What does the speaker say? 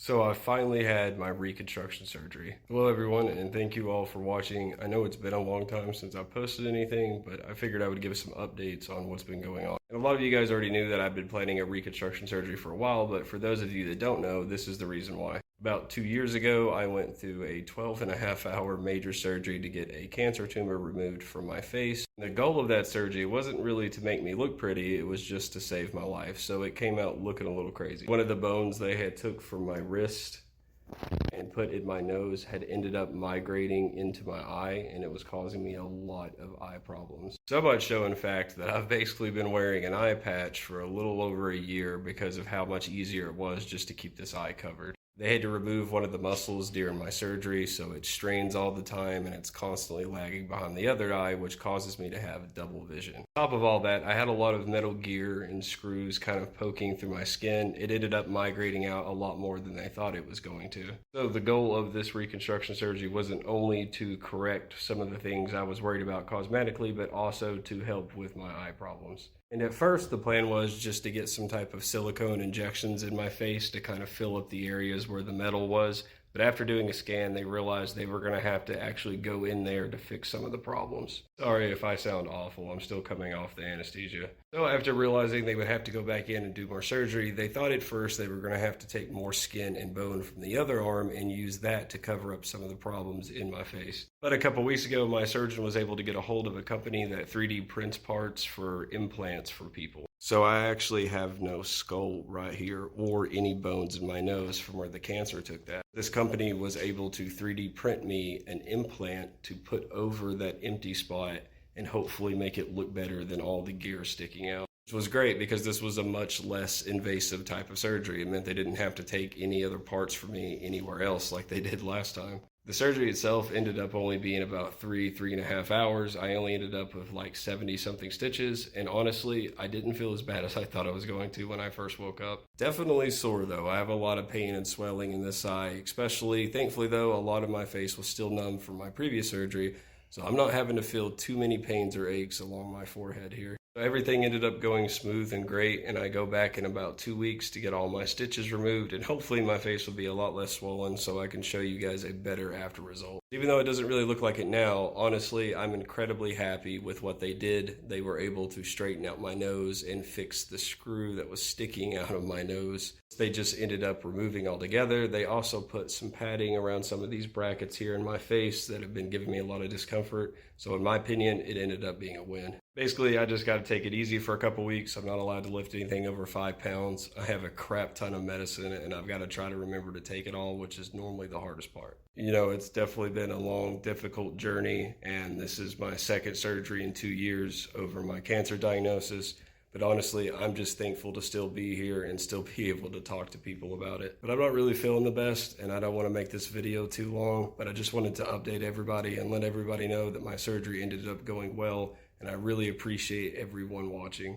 So I finally had my reconstruction surgery. Hello everyone, and thank you all for watching. I know it's been a long time since I posted anything, but I figured I would give some updates on what's been going on. And a lot of you guys already knew that I've been planning a reconstruction surgery for a while, but for those of you that don't know, this is the reason why. About 2 years ago, I went through a 12.5-hour major surgery to get a cancer tumor removed from my face. The goal of that surgery wasn't really to make me look pretty, it was just to save my life. So it came out looking a little crazy. One of the bones they had took from my wrist and put in my nose had ended up migrating into my eye, and it was causing me a lot of eye problems. So much so, in fact, that I've basically been wearing an eye patch for a little over a year because of how much easier it was just to keep this eye covered. They had to remove one of the muscles during my surgery, so it strains all the time and it's constantly lagging behind the other eye, which causes me to have double vision. On top of all that, I had a lot of metal gear and screws kind of poking through my skin. It ended up migrating out a lot more than they thought it was going to. So the goal of this reconstruction surgery wasn't only to correct some of the things I was worried about cosmetically, but also to help with my eye problems. And at first, the plan was just to get some type of silicone injections in my face to kind of fill up the areas where the metal was. But after doing a scan, they realized they were going to have to actually go in there to fix some of the problems. Sorry if I sound awful, I'm still coming off the anesthesia. So after realizing they would have to go back in and do more surgery, they thought at first they were going to have to take more skin and bone from the other arm and use that to cover up some of the problems in my face. But a couple weeks ago, my surgeon was able to get a hold of a company that 3D prints parts for implants for people. So I actually have no skull right here or any bones in my nose from where the cancer took that. This company was able to 3D print me an implant to put over that empty spot and hopefully make it look better than all the gear sticking out. Which was great because this was a much less invasive type of surgery. It meant they didn't have to take any other parts from me anywhere else like they did last time. The surgery itself ended up only being about 3.5 hours. I only ended up with like 70 something stitches, and honestly, I didn't feel as bad as I thought I was going to when I first woke up. Definitely sore though. I have a lot of pain and swelling in this eye, especially, thankfully though, a lot of my face was still numb from my previous surgery, so I'm not having to feel too many pains or aches along my forehead here. Everything ended up going smooth and great, and I go back in about 2 weeks to get all my stitches removed, and hopefully my face will be a lot less swollen so I can show you guys a better after result. Even though it doesn't really look like it now, honestly, I'm incredibly happy with what they did. They were able to straighten out my nose and fix the screw that was sticking out of my nose. They just ended up removing altogether. They also put some padding around some of these brackets here in my face that have been giving me a lot of discomfort. So in my opinion, it ended up being a win. Basically, I just got to take it easy for a couple weeks. I'm not allowed to lift anything over 5 pounds. I have a crap ton of medicine and I've got to try to remember to take it all, which is normally the hardest part. You know, it's definitely been a long, difficult journey, and this is my second surgery in 2 years over my cancer diagnosis. But honestly, I'm just thankful to still be here and still be able to talk to people about it. But I'm not really feeling the best, and I don't want to make this video too long, but I just wanted to update everybody and let everybody know that my surgery ended up going well, and I really appreciate everyone watching.